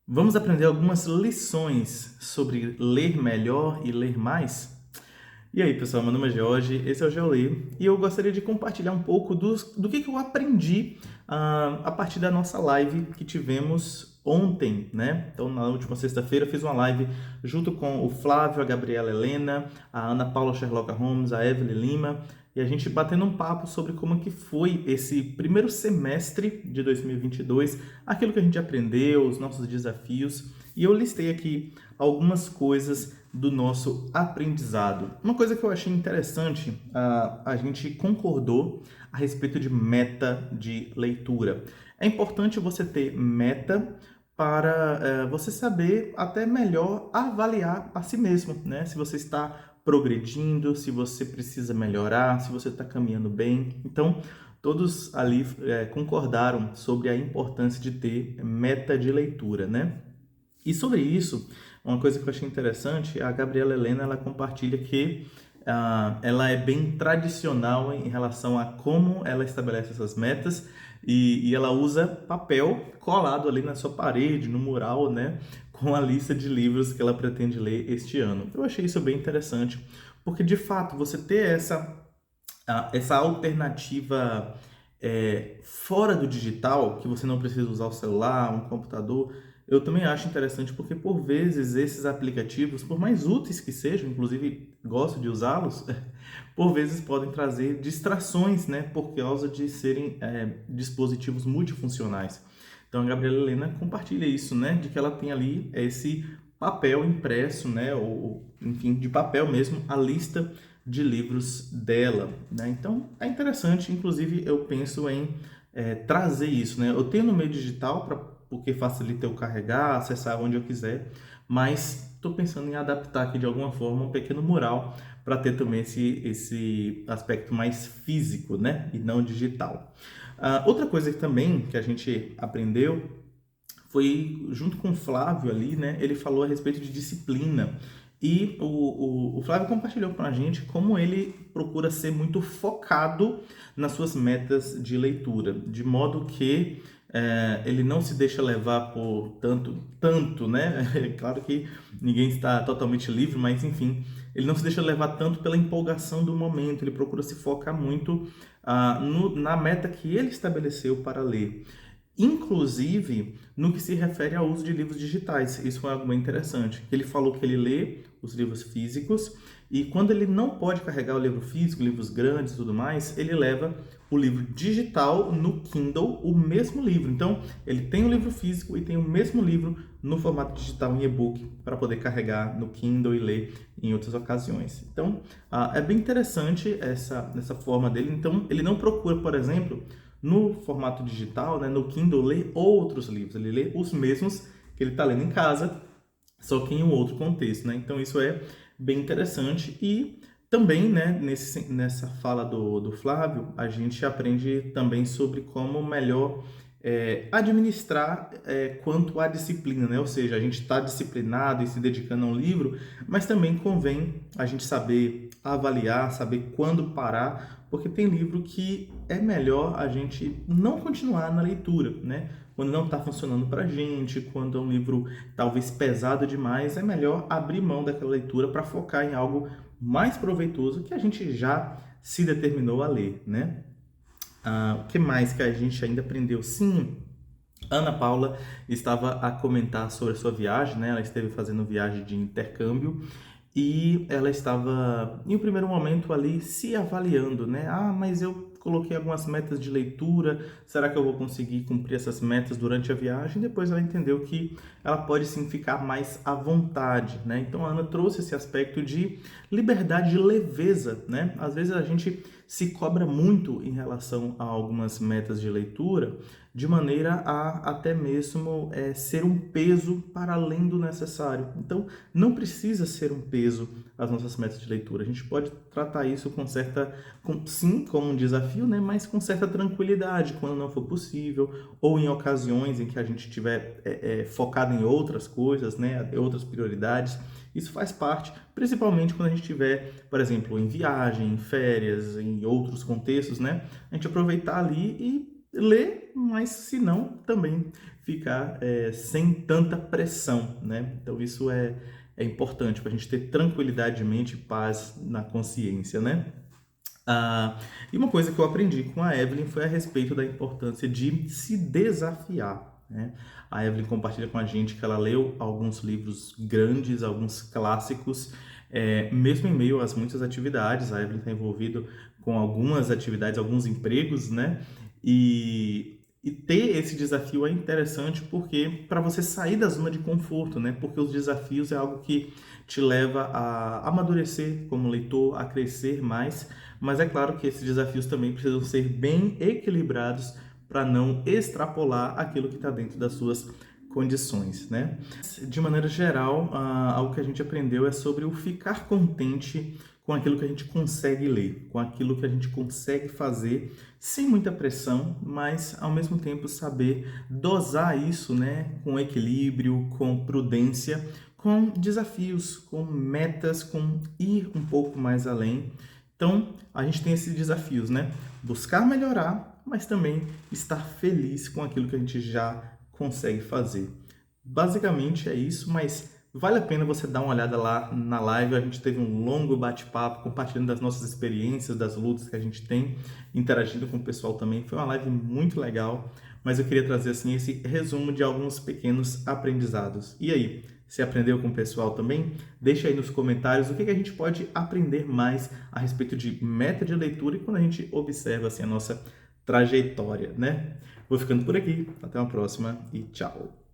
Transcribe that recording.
Vamos aprender algumas lições sobre ler melhor e ler mais? E aí, pessoal, meu nome é Jorge, esse é o GeoLê, e eu gostaria de compartilhar um pouco do que eu aprendi a partir da nossa live que tivemos ontem, né? Então, na última sexta-feira, eu fiz uma live junto com o Flávio, a Gabriela Helena, a Ana Paula Sherlock Holmes, a Evelyn Lima, e a gente batendo um papo sobre como que foi esse primeiro semestre de 2022, aquilo que a gente aprendeu, os nossos desafios, e eu listei aqui algumas coisas do nosso aprendizado. Uma coisa que eu achei interessante, a gente concordou a respeito de meta de leitura. É importante você ter meta para você saber até melhor avaliar a si mesmo, né? Se você está progredindo, se você precisa melhorar, se você está caminhando bem. Então, todos ali concordaram sobre a importância de ter meta de leitura, né? E sobre isso, uma coisa que eu achei interessante, a Gabriela Helena ela compartilha que ela é bem tradicional em relação a como ela estabelece essas metas e ela usa papel colado ali na sua parede, no mural, né, com a lista de livros que ela pretende ler este ano. Eu achei isso bem interessante, porque de fato você ter essa alternativa fora do digital, que você não precisa usar o celular, um computador, eu também acho interessante porque, por vezes, esses aplicativos, por mais úteis que sejam, inclusive gosto de usá-los, por vezes podem trazer distrações, né, por causa de serem dispositivos multifuncionais. Então, a Gabriela Helena compartilha isso, né, de que ela tem ali esse papel impresso, né, ou enfim, de papel mesmo, a lista de livros dela, né? Então é interessante, inclusive eu penso em trazer isso, né? Eu tenho no meio digital porque facilita eu carregar, acessar onde eu quiser, mas estou pensando em adaptar aqui de alguma forma um pequeno mural para ter também esse aspecto mais físico, né? E não digital. Outra coisa que também que a gente aprendeu foi junto com o Flávio ali, né? Ele falou a respeito de disciplina. E o Flávio compartilhou com a gente como ele procura ser muito focado nas suas metas de leitura, de modo que ele não se deixa levar por tanto, né? É claro que ninguém está totalmente livre, mas enfim, ele não se deixa levar tanto pela empolgação do momento, ele procura se focar muito na meta que ele estabeleceu para ler. Inclusive no que se refere ao uso de livros digitais. Isso foi algo bem interessante. Ele falou que ele lê os livros físicos e quando ele não pode carregar o livro físico, livros grandes e tudo mais, ele leva o livro digital no Kindle, o mesmo livro. Então, ele tem o livro físico e tem o mesmo livro no formato digital em e-book para poder carregar no Kindle e ler em outras ocasiões. Então, é bem interessante essa forma dele. Então, ele não procura, por exemplo, no formato digital, né, no Kindle, ler outros livros. Ele lê os mesmos que ele está lendo em casa, só que em um outro contexto, né? Então isso é bem interessante e também, né, nessa fala do Flávio, a gente aprende também sobre como melhor administrar quanto à disciplina, né? Ou seja, a gente está disciplinado e se dedicando a um livro, mas também convém a gente saber avaliar, saber quando parar, porque tem livro que é melhor a gente não continuar na leitura, né? Quando não está funcionando para a gente, quando é um livro talvez pesado demais, é melhor abrir mão daquela leitura para focar em algo mais proveitoso que a gente já se determinou a ler, né? O que mais que a gente ainda aprendeu? Sim, Ana Paula estava a comentar sobre a sua viagem, né? Ela esteve fazendo viagem de intercâmbio e ela estava, em um primeiro momento ali, se avaliando, né? Mas eu coloquei algumas metas de leitura, será que eu vou conseguir cumprir essas metas durante a viagem? Depois ela entendeu que ela pode sim ficar mais à vontade, né? Então a Ana trouxe esse aspecto de liberdade, de leveza, né? Às vezes a gente se cobra muito em relação a algumas metas de leitura, de maneira a até mesmo ser um peso para além do necessário. Então, não precisa ser um peso as nossas metas de leitura. A gente pode tratar isso sim, como um desafio, né? Mas com certa tranquilidade, quando não for possível, ou em ocasiões em que a gente estiver focado em outras coisas, né? Outras prioridades. Isso faz parte, principalmente quando a gente estiver, por exemplo, em viagem, em férias, em outros contextos, né? A gente aproveitar ali e ler mas se não, também ficar sem tanta pressão, né? Então isso é importante para a gente ter tranquilidade de mente e paz na consciência, né? E uma coisa que eu aprendi com a Evelyn foi a respeito da importância de se desafiar, né? A Evelyn compartilha com a gente que ela leu alguns livros grandes, alguns clássicos, mesmo em meio às muitas atividades. A Evelyn está envolvida com algumas atividades, alguns empregos, né? E ter esse desafio é interessante porque para você sair da zona de conforto, né? Porque os desafios é algo que te leva a amadurecer como leitor, a crescer mais, mas é claro que esses desafios também precisam ser bem equilibrados para não extrapolar aquilo que está dentro das suas condições, né? De maneira geral, algo que a gente aprendeu é sobre o ficar contente com aquilo que a gente consegue ler, com aquilo que a gente consegue fazer sem muita pressão, mas ao mesmo tempo saber dosar isso, né, com equilíbrio, com prudência, com desafios, com metas, com ir um pouco mais além. Então, a gente tem esses desafios, né? Buscar melhorar, mas também estar feliz com aquilo que a gente já consegue fazer. Basicamente é isso, mas vale a pena você dar uma olhada lá na live. A gente teve um longo bate-papo, compartilhando das nossas experiências, das lutas que a gente tem, interagindo com o pessoal também. Foi uma live muito legal, mas eu queria trazer assim esse resumo de alguns pequenos aprendizados. E aí, você aprendeu com o pessoal também? Deixa aí nos comentários o que a gente pode aprender mais a respeito de meta de leitura e quando a gente observa assim a nossa trajetória, né? Vou ficando por aqui, até uma próxima e tchau!